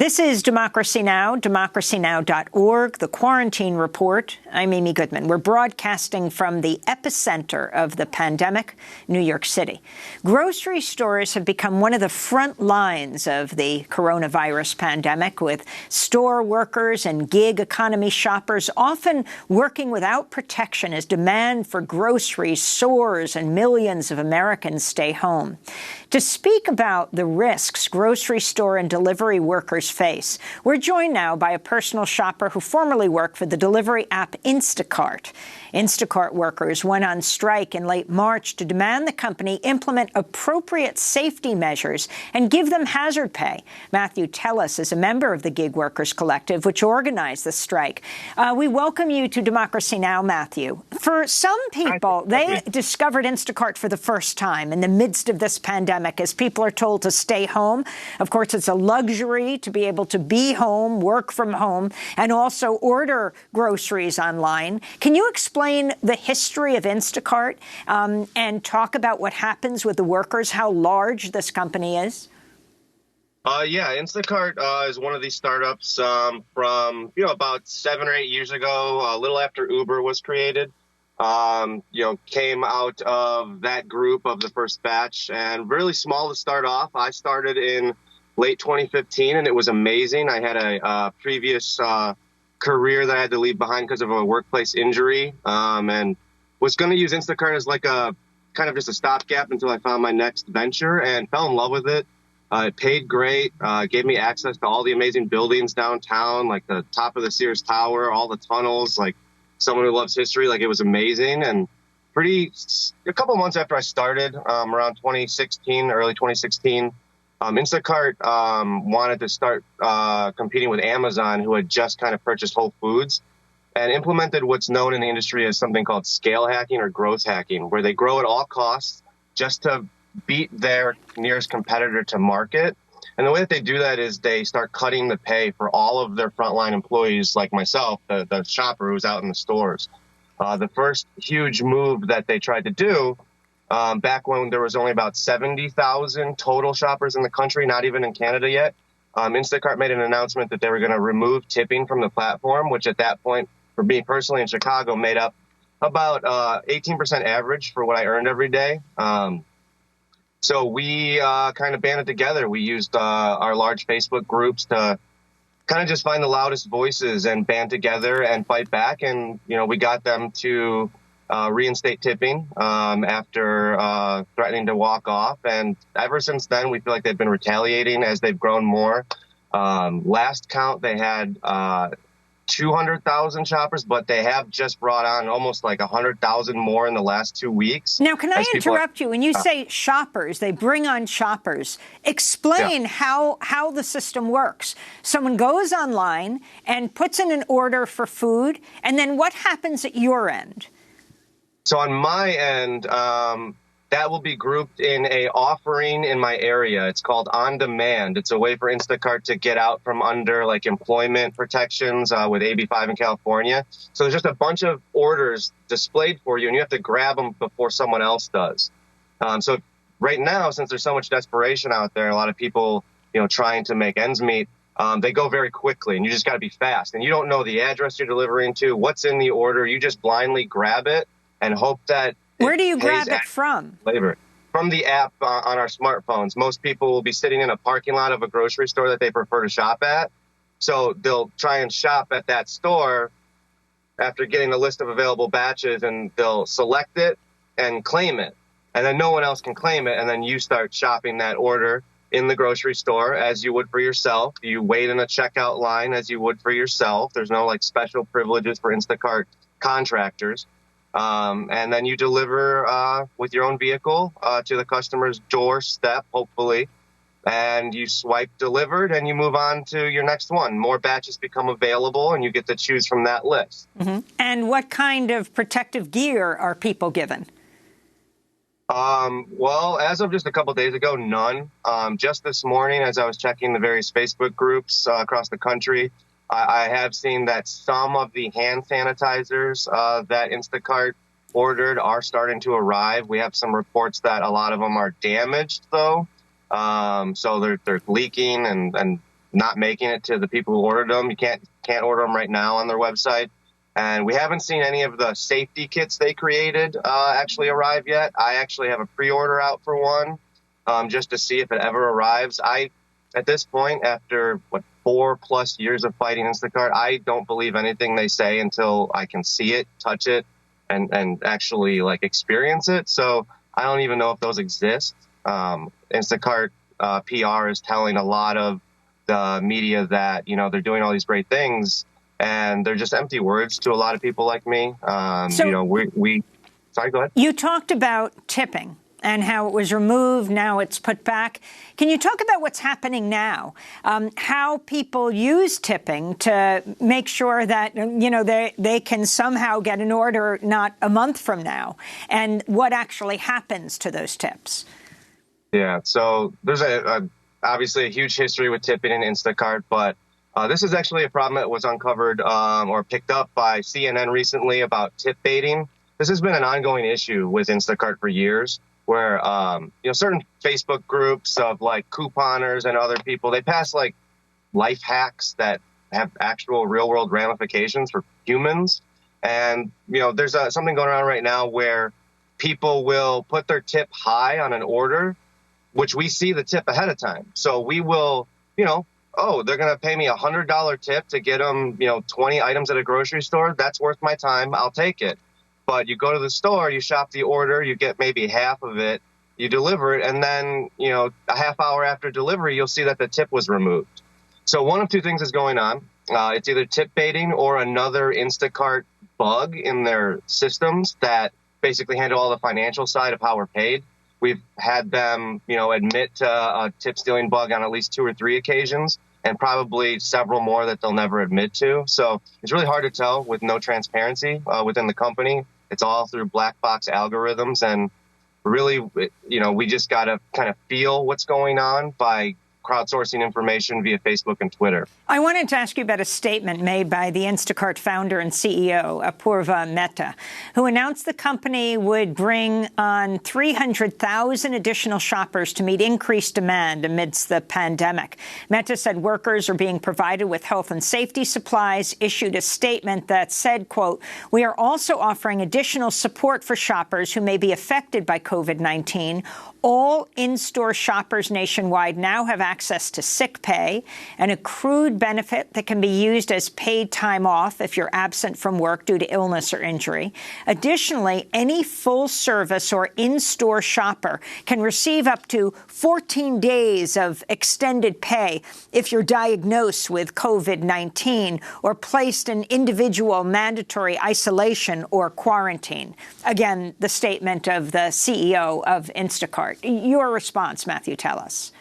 This is Democracy Now!, democracynow.org, the Quarantine Report. I'm Amy Goodman. We're broadcasting from the epicenter of the pandemic, New York City. Grocery stores have become one of the front lines of the coronavirus pandemic, with store workers and gig economy shoppers often working without protection as demand for groceries soars and millions of Americans stay home. To speak about the risks grocery store and delivery workers face, we're joined now by a personal shopper who formerly worked for the delivery app Instacart. Instacart workers went on strike in late March to demand the company implement appropriate safety measures and give them hazard pay. Matthew Tellis is a member of the Gig Workers Collective, which organized the strike. We welcome you to Democracy Now!, Matthew. For some people, they discovered Instacart for the first time in the midst of this pandemic, as people are told to stay home. Of course, it's a luxury to be able to be home, work from home, and also order groceries online. Can you explain the history of Instacart and talk about what happens with the workers, how large this company is? Yeah, Instacart is one of these startups from, about 7 or 8 years ago, a little after Uber was created. Came out of that group of the first batch, and really small to start off. I started in late 2015, and it was amazing. I had a previous career that I had to leave behind because of a workplace injury, and was going to use Instacart as like a kind of just a stopgap until I found my next venture, and fell in love with it. It paid great, gave me access to all the amazing buildings downtown, like the top of the Sears Tower, all the tunnels, like someone who loves history, like it was amazing. And a couple months after I started, around 2016, early 2016, Instacart wanted to start competing with Amazon, who had just kind of purchased Whole Foods, and implemented what's known in the industry as something called scale hacking or growth hacking, where they grow at all costs just to beat their nearest competitor to market. And the way that they do that is they start cutting the pay for all of their frontline employees, like myself, the shopper who's out in the stores. The first huge move that they tried to do back when there was only about 70,000 total shoppers in the country, not even in Canada yet, Instacart made an announcement that they were going to remove tipping from the platform, which at that point, for me personally in Chicago, made up about 18% average for what I earned every day. So we kind of banded together. We used our large Facebook groups to kind of just find the loudest voices and band together and fight back. And, we got them to reinstate tipping after threatening to walk off. And ever since then, we feel like they've been retaliating as they've grown more. Last count, they had 200,000 shoppers, but they have just brought on almost like 100,000 more in the last 2 weeks. Now, can I interrupt you? When you say shoppers, they bring on shoppers. Explain how the system works. Someone goes online and puts in an order for food, and then what happens at your end? So on my end, that will be grouped in a offering in my area. It's called On Demand. It's a way for Instacart to get out from under like employment protections with AB5 in California. So there's just a bunch of orders displayed for you, and you have to grab them before someone else does. So right now, since there's so much desperation out there, a lot of people, trying to make ends meet, they go very quickly, and you just got to be fast. And you don't know the address you're delivering to, what's in the order. You just blindly grab it and hope that. Where do you grab it from? From the app on our smartphones. Most people will be sitting in a parking lot of a grocery store that they prefer to shop at. So they'll try and shop at that store after getting a list of available batches, and they'll select it and claim it. And then no one else can claim it. And then you start shopping that order in the grocery store as you would for yourself. You wait in a checkout line as you would for yourself. There's no special privileges for Instacart contractors. And then you deliver with your own vehicle to the customer's doorstep, hopefully, and you swipe delivered and you move on to your next one. More batches become available, and you get to choose from that list. Mm-hmm. And what kind of protective gear are people given? Well, as of just a couple days ago, none. Just this morning, as I was checking the various Facebook groups across the country, I have seen that some of the hand sanitizers that Instacart ordered are starting to arrive. We have some reports that a lot of them are damaged, though. So they're leaking and not making it to the people who ordered them. You can't order them right now on their website. And we haven't seen any of the safety kits they created actually arrive yet. I actually have a pre-order out for one just to see if it ever arrives. At this point, after 4+ years of fighting Instacart, I don't believe anything they say until I can see it, touch it, and actually like experience it. So I don't even know if those exist. Instacart PR is telling a lot of the media that, they're doing all these great things, and they're just empty words to a lot of people like me. Sorry, go ahead. You talked about tipping and how it was removed, now it's put back. Can you talk about what's happening now? How people use tipping to make sure that, they can somehow get an order not a month from now, and what actually happens to those tips? Yeah, so there's obviously a huge history with tipping in Instacart, but this is actually a problem that was uncovered or picked up by CNN recently about tip baiting. This has been an ongoing issue with Instacart for years, where certain Facebook groups of like couponers and other people, they pass like life hacks that have actual real world ramifications for humans. And there's something going on right now where people will put their tip high on an order, which we see the tip ahead of time. So we will, they're going to pay me $100 tip to get them, 20 items at a grocery store. That's worth my time. I'll take it. But you go to the store, you shop the order, you get maybe half of it, you deliver it, and then, a half hour after delivery, you'll see that the tip was removed. So one of two things is going on. It's either tip baiting or another Instacart bug in their systems that basically handle all the financial side of how we're paid. We've had them, admit to a tip stealing bug on at least 2 or 3 occasions, and probably several more that they'll never admit to. So it's really hard to tell with no transparency within the company. It's all through black box algorithms, and really, we just got to kind of feel what's going on by crowdsourcing information via Facebook and Twitter. I wanted to ask you about a statement made by the Instacart founder and CEO, Apurva Mehta, who announced the company would bring on 300,000 additional shoppers to meet increased demand amidst the pandemic. Mehta said workers are being provided with health and safety supplies, issued a statement that said, quote, "We are also offering additional support for shoppers who may be affected by COVID-19. All in-store shoppers nationwide now have access to sick pay, an accrued benefit that can be used as paid time off if you're absent from work due to illness or injury. Additionally, any full-service or in-store shopper can receive up to 14 days of extended pay if you're diagnosed with COVID-19 or placed in individual mandatory isolation or quarantine." Again, the statement of the CEO of Instacart. Your response, Matthew, tell us.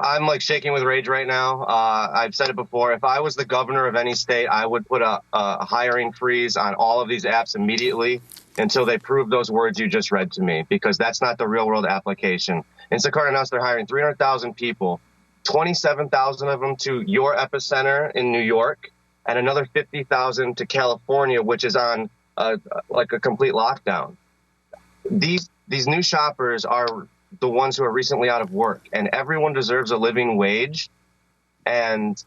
I'm like shaking with rage right now. I've said it before. If I was the governor of any state, I would put a hiring freeze on all of these apps immediately until they prove those words you just read to me, because that's not the real world application. Instacart announced they're hiring 300,000 people, 27,000 of them to your epicenter in New York, and another 50,000 to California, which is on like a complete lockdown. These new shoppers are the ones who are recently out of work, and everyone deserves a living wage. And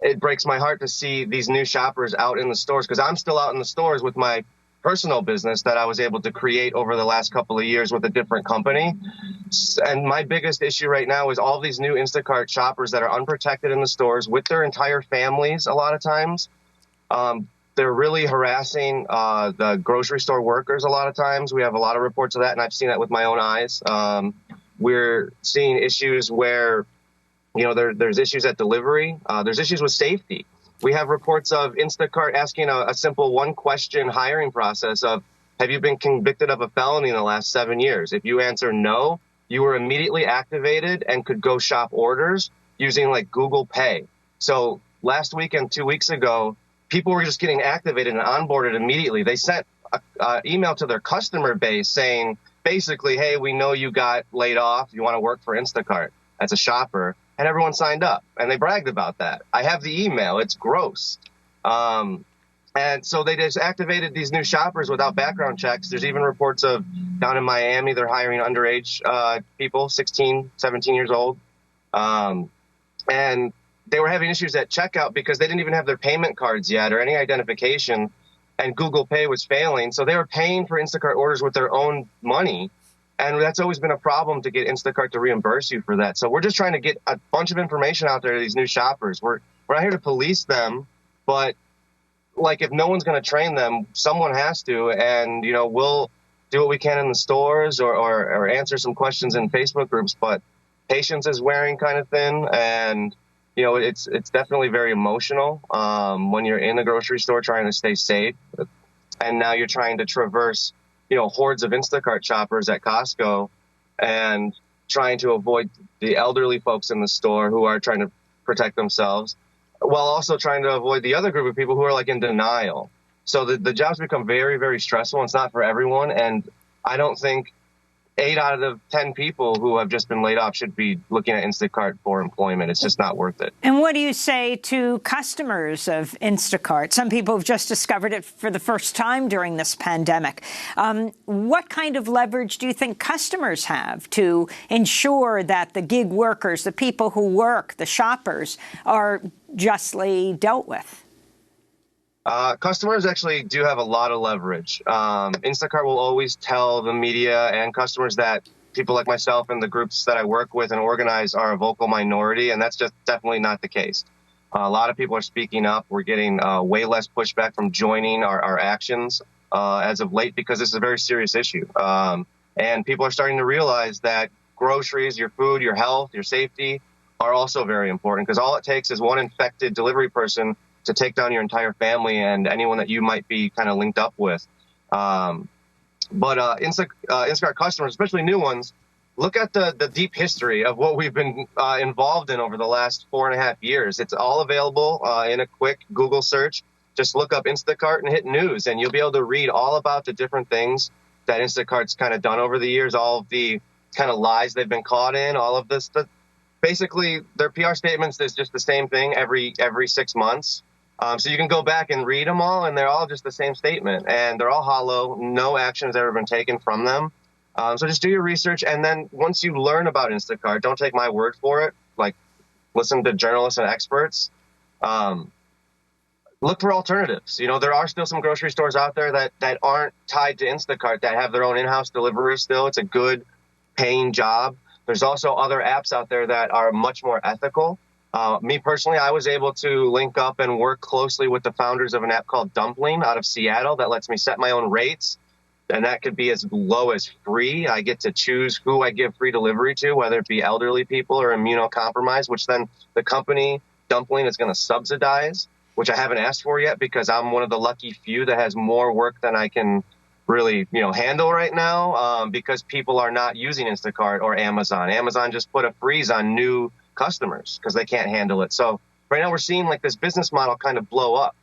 it breaks my heart to see these new shoppers out in the stores, because I'm still out in the stores with my personal business that I was able to create over the last couple of years with a different company. And my biggest issue right now is all these new Instacart shoppers that are unprotected in the stores with their entire families a lot of times. They're really harassing the grocery store workers a lot of times. We have a lot of reports of that, and I've seen that with my own eyes. We're seeing issues where, there's issues at delivery. There's issues with safety. We have reports of Instacart asking a simple one-question hiring process of, have you been convicted of a felony in the last 7 years? If you answer no, you were immediately activated and could go shop orders using like Google Pay. So last week and 2 weeks ago, people were just getting activated and onboarded immediately. They sent an email to their customer base saying, basically, hey, we know you got laid off. You want to work for Instacart as a shopper. And everyone signed up, and they bragged about that. I have the email. It's gross. And so they just activated these new shoppers without background checks. There's even reports of down in Miami, they're hiring underage people, 16, 17 years old. And they were having issues at checkout because they didn't even have their payment cards yet or any identification, and Google Pay was failing. So they were paying for Instacart orders with their own money. And that's always been a problem to get Instacart to reimburse you for that. So we're just trying to get a bunch of information out there to these new shoppers. We're not here to police them, but like if no one's going to train them, someone has to. And, we'll do what we can in the stores or answer some questions in Facebook groups. But patience is wearing kind of thin. And, it's definitely very emotional when you're in the grocery store trying to stay safe. And now you're trying to traverse hordes of Instacart shoppers at Costco and trying to avoid the elderly folks in the store who are trying to protect themselves while also trying to avoid the other group of people who are like in denial. So the jobs become very, very stressful. It's not for everyone. And I don't think 8 out of the 10 people who have just been laid off should be looking at Instacart for employment. It's just not worth it. And what do you say to customers of Instacart? Some people have just discovered it for the first time during this pandemic. What kind of leverage do you think customers have to ensure that the gig workers, the people who work, the shoppers, are justly dealt with? Customers actually do have a lot of leverage. Instacart will always tell the media and customers that people like myself and the groups that I work with and organize are a vocal minority, and that's just definitely not the case. A lot of people are speaking up. We're getting way less pushback from joining our actions as of late because this is a very serious issue. And people are starting to realize that groceries, your food, your health, your safety are also very important because all it takes is one infected delivery person to take down your entire family and anyone that you might be kind of linked up with. But Instacart customers, especially new ones, look at the deep history of what we've been involved in over the last 4.5 years. It's all available in a quick Google search. Just look up Instacart and hit news, and you'll be able to read all about the different things that Instacart's kind of done over the years, all of the kind of lies they've been caught in, all of this. Basically, their PR statements is just the same thing every 6 months. So you can go back and read them all, and they're all just the same statement, and they're all hollow. No action has ever been taken from them. So just do your research, and then once you learn about Instacart, don't take my word for it. Like, listen to journalists and experts. Look for alternatives. There are still some grocery stores out there that aren't tied to Instacart that have their own in-house delivery still. It's a good paying job. There's also other apps out there that are much more ethical. Me personally, I was able to link up and work closely with the founders of an app called Dumpling out of Seattle that lets me set my own rates. And that could be as low as free. I get to choose who I give free delivery to, whether it be elderly people or immunocompromised, which then the company Dumpling is going to subsidize, which I haven't asked for yet because I'm one of the lucky few that has more work than I can really, handle right now because people are not using Instacart or Amazon. Amazon just put a freeze on new customers because they can't handle it. So right now we're seeing like this business model kind of blow up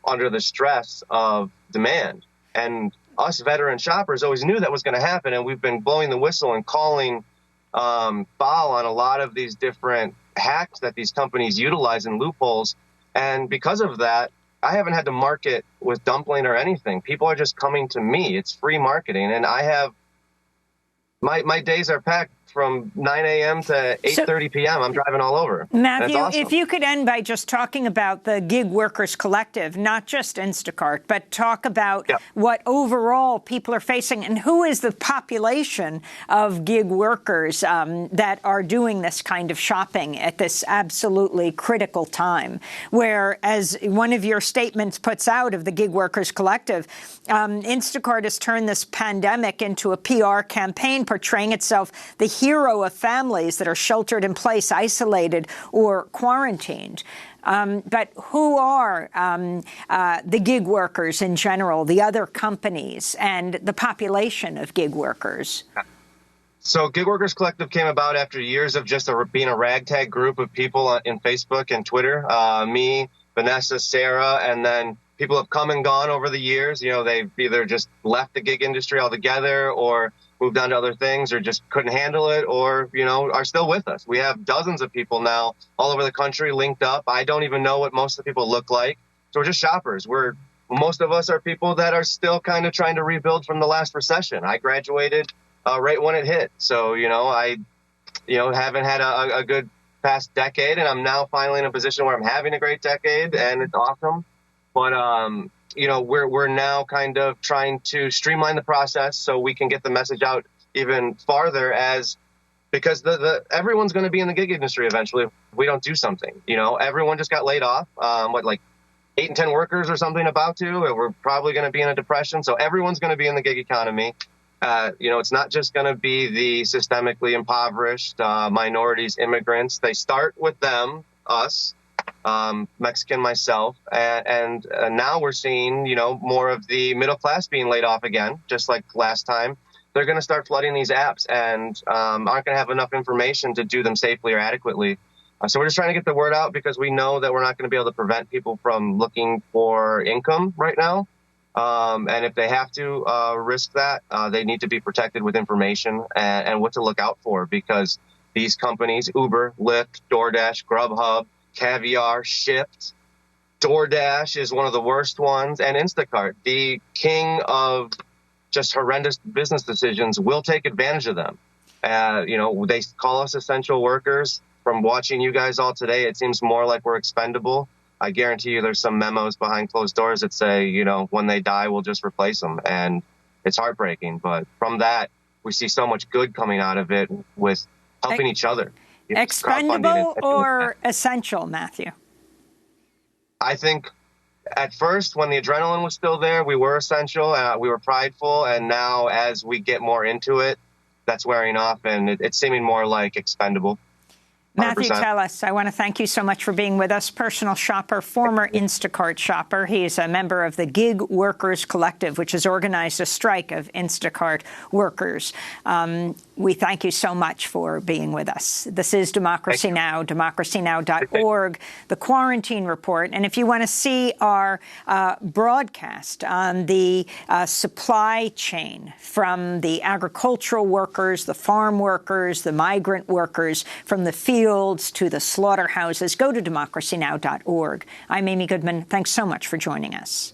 under the stress of demand. And us veteran shoppers always knew that was going to happen. And we've been blowing the whistle and calling foul on a lot of these different hacks that these companies utilize and loopholes. And because of that, I haven't had to market with Dumpling or anything. People are just coming to me. It's free marketing. And I have my days are packed from 9 a.m. to 8:30 p.m. I'm driving all over. Matthew, awesome. If you could end by just talking about the Gig Workers Collective, not just Instacart, but talk about what overall people are facing and who is the population of gig workers that are doing this kind of shopping at this absolutely critical time, where, as one of your statements puts out of the Gig Workers Collective, Instacart has turned this pandemic into a PR campaign portraying itself the hero of families that are sheltered in place, isolated, or quarantined. But who are the gig workers in general, the other companies, and the population of gig workers? So Gig Workers Collective came about after years of just being a ragtag group of people in Facebook and Twitter. Me, Vanessa, Sarah, and then people have come and gone over the years. They've either just left the gig industry altogether or moved on to other things or just couldn't handle it or, are still with us. We have dozens of people now all over the country linked up. I don't even know what most of the people look like. So we're just shoppers. Most of us are people that are still kind of trying to rebuild from the last recession. I graduated right when it hit. So, haven't had a good past decade, and I'm now finally in a position where I'm having a great decade, and it's awesome. But we're now kind of trying to streamline the process so we can get the message out even farther, because everyone's going to be in the gig industry eventually if we don't do something. Everyone just got laid off. 8 in 10 workers or something about to. We're probably going to be in a depression. So everyone's going to be in the gig economy. It's not just going to be the systemically impoverished minorities, immigrants. They start with them, us, Mexican myself. And now we're seeing, more of the middle class being laid off again, just like last time. They're going to start flooding these apps and aren't going to have enough information to do them safely or adequately. So we're just trying to get the word out because we know that we're not going to be able to prevent people from looking for income right now. And if they have to risk that, they need to be protected with information and what to look out for, because these companies, Uber, Lyft, DoorDash, Grubhub, Caviar, Shipt, DoorDash is one of the worst ones, and Instacart, the king of just horrendous business decisions, will take advantage of them. They call us essential workers. From watching you guys all today, it seems more like we're expendable. I guarantee you there's some memos behind closed doors that say, when they die, we'll just replace them. And it's heartbreaking. But from that, we see so much good coming out of it with helping each other. Expendable or essential, Matthew? I think at first, when the adrenaline was still there, we were essential. We were prideful. And now as we get more into it, that's wearing off and it's seeming more like expendable. 100%. Matthew Tellis, I want to thank you so much for being with us. Personal shopper, former Instacart shopper. He is a member of the Gig Workers Collective, which has organized a strike of Instacart workers. We thank you so much for being with us. This is Democracy Now!, democracynow.org, the Quarantine Report. And if you want to see our broadcast on the supply chain from the agricultural workers, the farm workers, the migrant workers, from the fields to the slaughterhouses, go to democracynow.org. I'm Amy Goodman. Thanks so much for joining us.